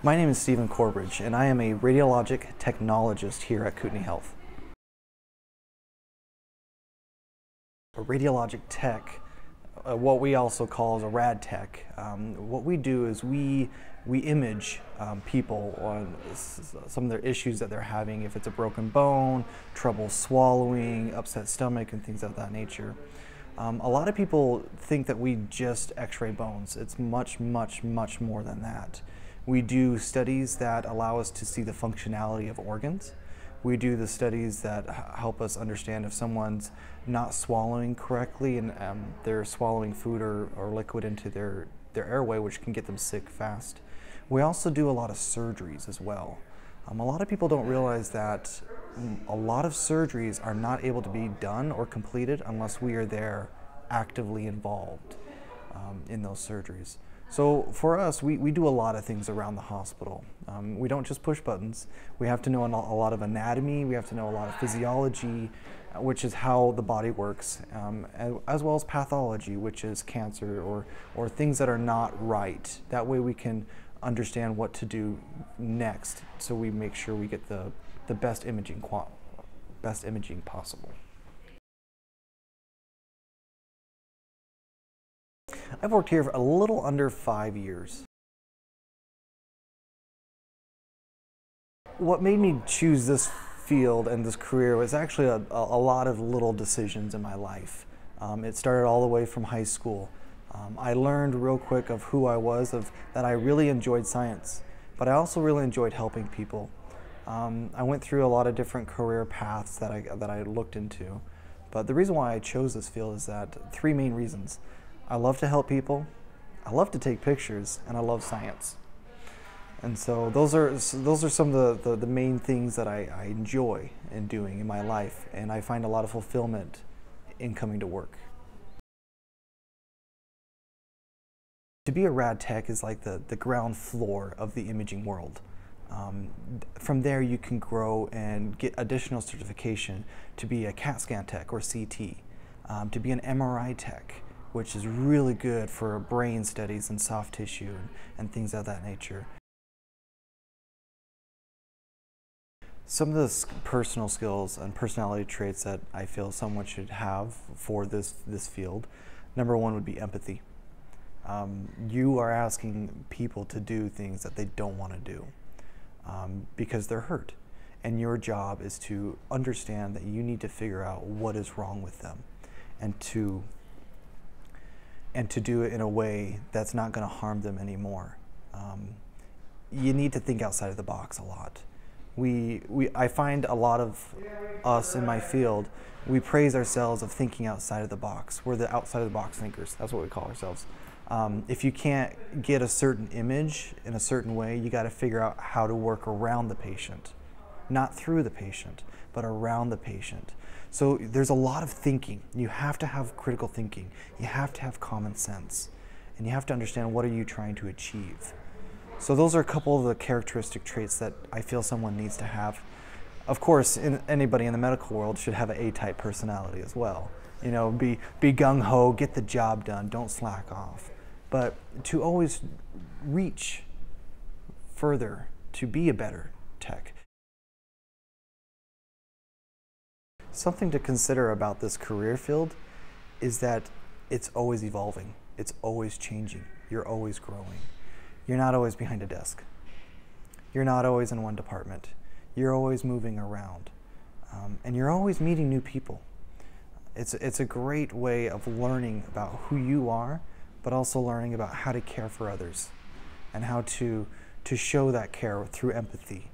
My name is Stephen Corbridge, and I am a radiologic technologist here at Kootenai Health. A radiologic tech, what we also call as a rad tech, what we do is we image people on some of their issues that they're having, if it's a broken bone, trouble swallowing, upset stomach, and things of that nature. A lot of people think that we just x-ray bones. It's much more than that. We do studies that allow us to see the functionality of organs. We do the studies that help us understand if someone's not swallowing correctly and they're swallowing food or liquid into their airway, which can get them sick fast. We also do a lot of surgeries as well. A lot of people don't realize that a lot of surgeries are not able to be done or completed unless we are there actively involved in those surgeries. So for us, we do a lot of things around the hospital. We don't just push buttons. We have to know a lot of anatomy, we have to know a lot of physiology, which is how the body works, as well as pathology, which is cancer or things that are not right. That way we can understand what to do next, so we make sure we get the best imaging possible. I've worked here for a little under 5 years. What made me choose this field and this career was actually a lot of little decisions in my life. It started all the way from high school. I learned real quick of who I was, that I really enjoyed science, but I also really enjoyed helping people. I went through a lot of different career paths that I looked into, but the reason why I chose this field is that three main reasons. I love to help people, I love to take pictures, and I love science. And so those are some of the main things that I enjoy in doing in my life, and I find a lot of fulfillment in coming to work. To be a rad tech is like the ground floor of the imaging world. From there you can grow and get additional certification to be a CAT scan tech or CT, to be an MRI tech, which is really good for brain studies and soft tissue and things of that nature. Some of the personal skills and personality traits that I feel someone should have for this field, number one would be empathy. You are asking people to do things that they don't want to do because they're hurt. And your job is to understand that you need to figure out what is wrong with them and to do it in a way that's not going to harm them anymore. You need to think outside of the box a lot. I find a lot of us in my field, we praise ourselves of thinking outside of the box. We're the outside of the box thinkers. That's what we call ourselves. If you can't get a certain image in a certain way, you got to figure out how to work around the patient. Not through the patient, but around the patient. So there's a lot of thinking. You have to have critical thinking. You have to have common sense. And you have to understand, what are you trying to achieve? So those are a couple of the characteristic traits that I feel someone needs to have. Of course, anybody in the medical world should have an A-type personality as well. You know, be gung-ho, get the job done, don't slack off. But to always reach further, to be a better tech. Something to consider about this career field is that it's always evolving, it's always changing, you're always growing. You're not always behind a desk. You're not always in one department. You're always moving around. And you're always meeting new people. It's a great way of learning about who you are, but also learning about how to care for others and how to show that care through empathy.